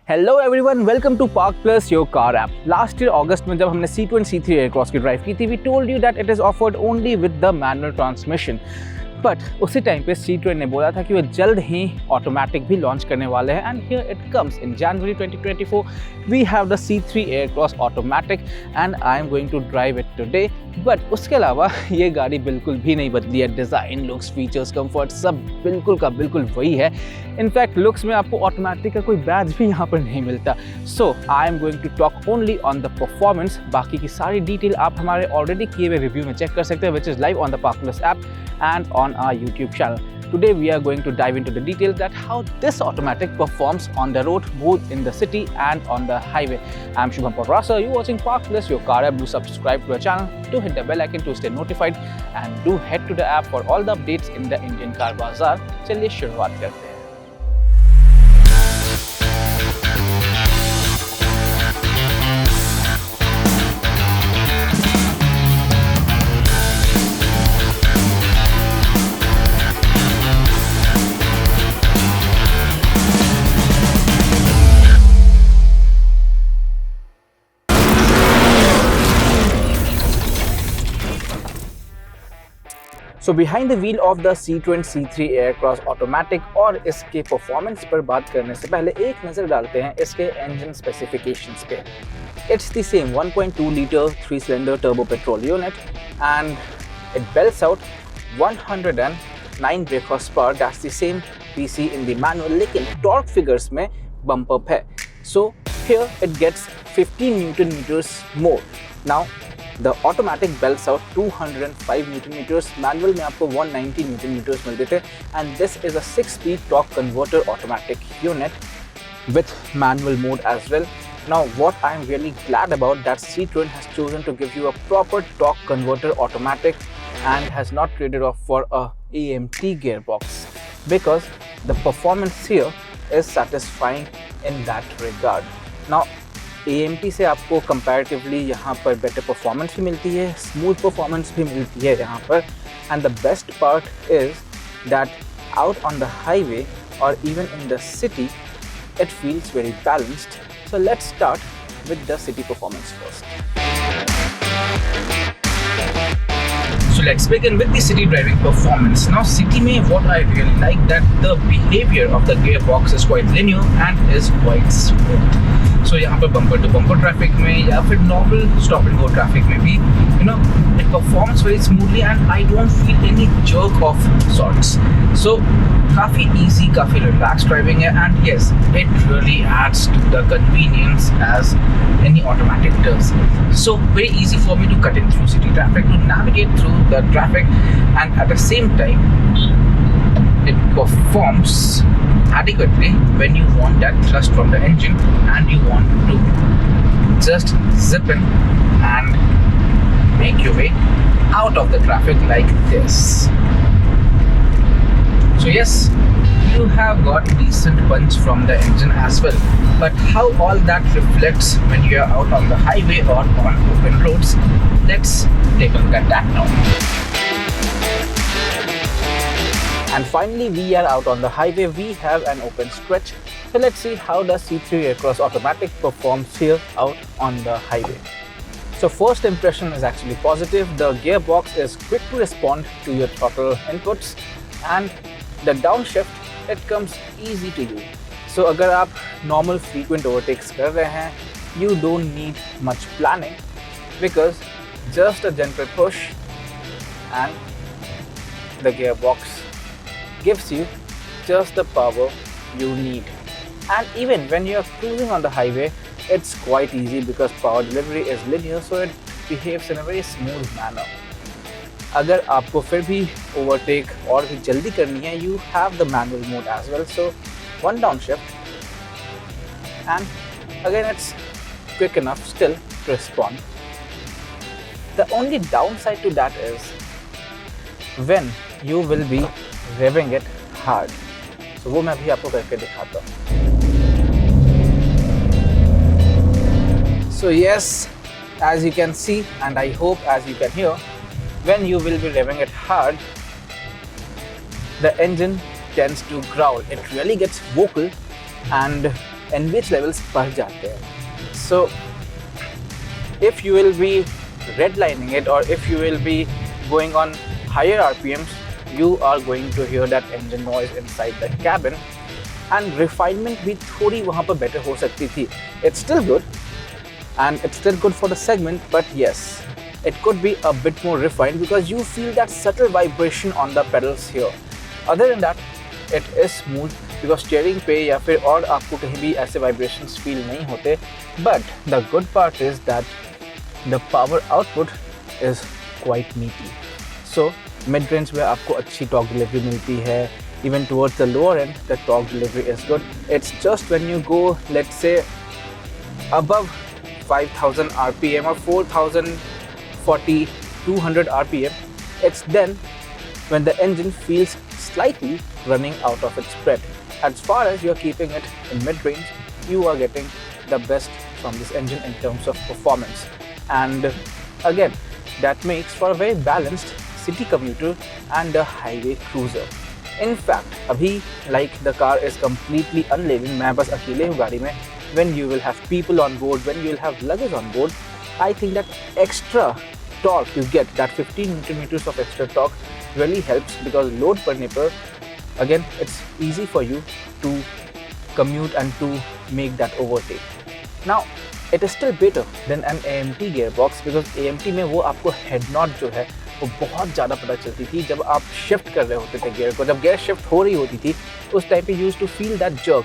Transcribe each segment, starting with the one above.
Hello everyone, welcome to park plus your car app. Last year August में जब हमने C2 and C3 Aircross की drive की थी, we told you that it is offered only with the manual transmission. But उसी time पे C2 ने बोला था कि वो जल्द ही ऑटोमेटिक भी लॉन्च करने वाले हैं, and here it comes in January 2024 we have the C3 Aircross automatic and I am going to drive it today. But उसके अलावा ये गाड़ी बिल्कुल भी नहीं बदली है। डिज़ाइन, लुक्स, फीचर्स, कंफर्ट सब बिल्कुल का बिल्कुल वही है। इनफैक्ट लुक्स में आपको ऑटोमेटिक का कोई बैज भी यहाँ पर नहीं मिलता। So I am going to talk only on the performance. बाकी की सारी डिटेल आप हमारे ऑलरेडी किए हुए रिव्यू में चेक कर सकते हैं, which is live on the park plus app and on our YouTube channel. Today we are going to dive into the details that how this automatic performs on the road, both in the city and on the highway. I'm Shubham Parasa, you're watching Park Plus Your Car App. Do subscribe to our channel, do hit the bell icon to stay notified and do head to the app for all the updates in the Indian car bazaar. चलिए शुरुआत करते हैं। So behind the wheel of the C2 and C3 Aircross automatic और इसके performance पर बात करने से पहले एक नज़र डालते हैं इसके इंजन स्पेसिफिकेशंस पे। It's the same 1.2 liter 3-cylinder turbo petrol unit and it belts out 109 brake horsepower. That's the same PC in the manual, लेकिन टॉर्क फिगर्स में बम्प अप है। So here it gets 15 Newton meters more. Now the automatic belts out 205 Newton meters, manual में आपको 190 Newton meters मिलते थे, and this is a 6-speed torque converter automatic unit with manual mode as well. Now what I am really glad about that Citroen has chosen to give you a proper torque converter automatic and has not traded off for a AMT gearbox, because the performance here is satisfying in that regard. Now AMT से आपको comparatively यहाँ पर better performance भी मिलती है, smooth performance भी मिलती है यहाँ पर, and the best part is that out on the highway और even in the city it feels very balanced. So let's start with the city performance first. So let's begin with the city driving performance. Now city में what I really like that the behavior of the gearbox is quite linear and is quite smooth. So यहाँ पर bumper to bumper traffic में या फिर normal stop and go traffic में भी it performs very smoothly and I don't feel any jerk of sorts. So काफ़ी easy, काफ़ी relaxed driving है, and yes, it really adds to the convenience as any automatic does. So very easy for me to cut in through city traffic, to navigate through the traffic, and at the same time it performs adequately when you want that thrust from the engine and you want to just zip in and make your way out of the traffic like this. So yes, you have got decent punch from the engine as well, but how all that reflects when you are out on the highway or on open roads, let's take a look at that now. And finally we are out on the highway, we have an open stretch. So let's see how the C3 Aircross Automatic performs here out on the highway. So first impression is actually positive. The gearbox is quick to respond to your throttle inputs and the downshift it comes easy to you. So अगर आप normal frequent overtakes कर रहे हैं, you don't need much planning because just a gentle push and the gearbox gives you just the power you need. And even when you are cruising on the highway, it's quite easy because power delivery is linear, so it behaves in a very smooth manner. अगर आपको फिर भी overtake और भी जल्दी करनी है, you have the manual mode as well. So one downshift and again it's quick enough still to respond. The only downside to that is when you will be revving it hard. So वो मैं अभी आपको करके दिखाता हूँ. So yes, as you can see and I hope as you can hear, when you will be revving it hard, the engine tends to growl. It really gets vocal and NVH levels बढ़ जाते हैं. So if you will be redlining it or if you will be going on higher RPMs, you are going to hear that engine noise inside the cabin, and refinement भी थोड़ी वहाँ पर better हो सकती थी. It's still good and it's still good for the segment, but yes, it could be a bit more refined because you feel that subtle vibration on the pedals here. Other than that, it is smooth because steering पे या फिर और आपको कहीं भी ऐसे vibrations feel नहीं होते. But the good part is that the power output is quite meaty. So mid range में आपको अच्छी torque delivery मिलती है. Even towards the lower end, the torque delivery is good. It's just when you go, let's say, above 5000 RPM or 4040, 200 RPM, it's then when the engine feels slightly running out of its breath. As far as you're keeping it in mid-range, you are getting the best from this engine in terms of performance. And again, that makes for a very balanced city commuter and a highway cruiser. In fact, अभी like the car is completely unladen, मैं बस अकेले हूँ गाड़ी में. When you will have people on board, when you will have luggage on board, I think that extra torque you get, that 15 Newton meters of extra torque really helps because load पड़ने पर, again, it's easy for you to commute and to make that overtake. Now, it is still better than an AMT gearbox because AMT में वो आपको head nod जो है वो बहुत ज़्यादा पता चलती थी जब आप शिफ्ट कर रहे होते थे गियर को. जब गियर शिफ्ट हो रही होती थी उस टाइम पे used to feel that jerk.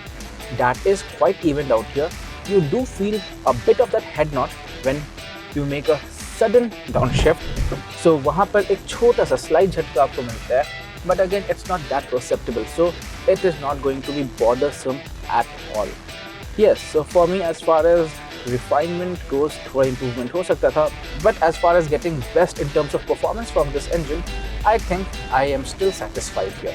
That is quite evened out here. You do feel a bit of that head nod when you make a sudden down shift. So वहाँ पर एक छोटा सा स्लाइड झटका आपको मिलता है, but again it's not that perceptible, so it is not going to be bothersome at all. Yes, so for me as far as refinement goes, थोड़ा improvement हो सकता था, but as far as getting best in terms of performance from this engine, I think I am still satisfied here.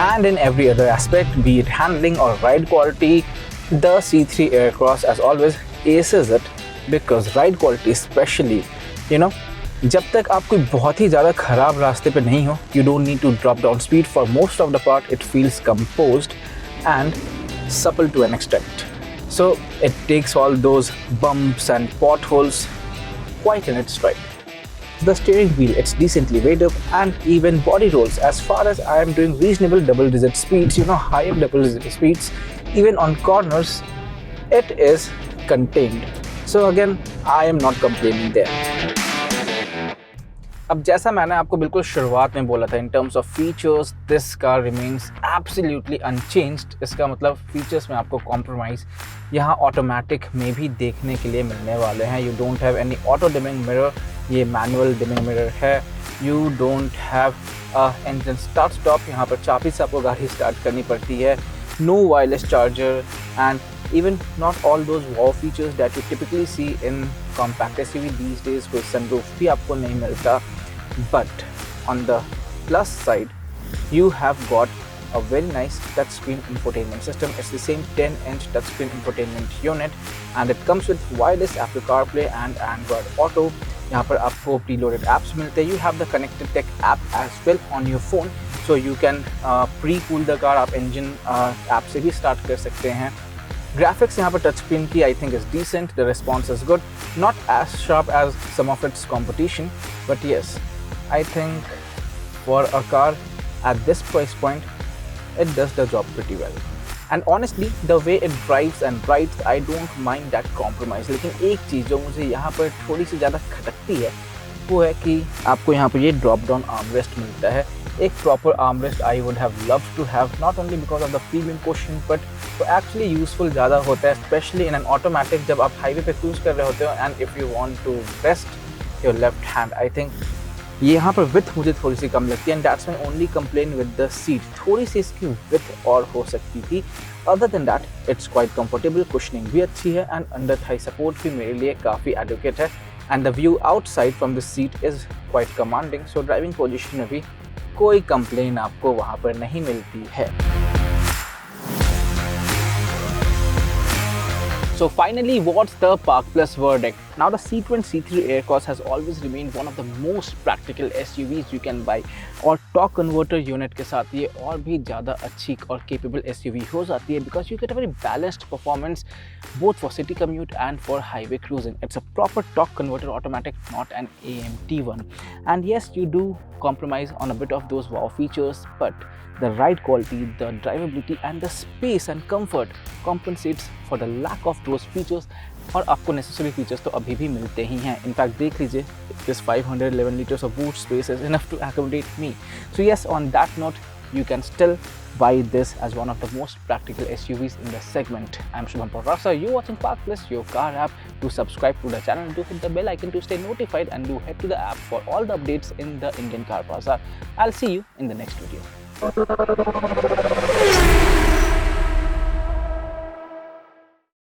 And in every other aspect, be it handling or ride quality, the C3 Aircross as always aces it because ride quality especially, you know, जब तक आप कोई बहुत ही ज़्यादा ख़राब रास्ते पे नहीं हो, you don't need to drop down speed. For most of the part, it feels composed and supple to an extent. So it takes all those bumps and potholes quite in its stride. The steering wheel, it's decently weighed up, and even body rolls, as far as I am doing reasonable double-digit speeds, you know, higher double-digit speeds, even on corners, it is contained. So again, I am not complaining there. अब जैसा मैंने आपको बिल्कुल शुरुआत में बोला था, in terms of features this car remains absolutely unchanged. इसका मतलब फीचर्स में आपको कॉम्प्रोमाइज़ यहाँ ऑटोमेटिक में भी देखने के लिए मिलने वाले हैं. You don't have any auto dimming mirror, ये मैनुअल डिमिंग मिरर है. You don't have engine start stop, यहाँ पर चाबी से आपको गाड़ी स्टार्ट करनी पड़ती है. No wireless charger and even not all those wow features that you typically see in compact SUV these days. कोई sunroof भी आपको नहीं मिलता. But on the plus side, you have got a very nice touchscreen infotainment system. It's the same 10-inch touchscreen infotainment unit and it comes with wireless Apple CarPlay and Android Auto. यहाँ पर आपको preloaded apps मिलते हैं. You have the Connected Tech app as well on your phone, so you can pre-cool the car. आप engine app से भी start कर सकते हैं. Graphics यहाँ पर touchscreen की I think is decent. The response is good, not as sharp as some of its competition, but yes, I think for a car at this price point, it does the job pretty well. And honestly, the way it drives and rides, I don't mind that compromise. लेकिन एक चीज़ जो मुझे यहाँ पर थोड़ी सी ज़्यादा खटकती है वो है कि आपको यहाँ पर ये ड्रॉप डाउन आर्मरेस्ट मिलता है. एक proper armrest I would have loved to have, not only because of the premium question, but वो एक्चुअली यूजफुल ज़्यादा होता है, स्पेशली इन एन ऑटोमेटिक जब आप हाईवे पे क्रूज कर रहे होते हो and if you want to rest your left hand. I think यहाँ पर विथ मुझे थोड़ी सी कम लगती है and that's my only complain with the seat. थोड़ी सी इसकी विथ और हो सकती थी. Other than that it's quite comfortable. Cushioning भी अच्छी है एंड अंडर थाई सपोर्ट भी मेरे लिए काफ़ी एडुकेट है and the view outside from the seat is quite commanding. So driving position में भी कोई कंप्लेन आपको वहाँ पर नहीं मिलती है. So finally, what's the Park Plus verdict? Now the C20 C3 Aircross has always remained one of the most practical SUVs you can buy और टॉर्क कन्वर्टर यूनिट के साथ ये और भी ज़्यादा अच्छी और capable SUV हो जाती है because you get a very balanced performance both for city commute and for highway cruising. It's a proper torque converter automatic, not an AMT one. And yes, you do compromise on a bit of those wow features, but the ride quality, the drivability and the space and comfort compensates for the lack of those features और आपको necessary features तो अभी भी मिलते ही हैं. In fact, देख लीजिए, this 511 liters of boot space is enough to accommodate me. So yes, on that note, you can still buy this as one of the most practical SUVs in the segment. I'm Shubham Parasa. You're watching Park Plus, your car app. Do subscribe to the channel, do hit the bell icon to stay notified, and do head to the app for all the updates in the Indian car bazaar. I'll see you in the next video.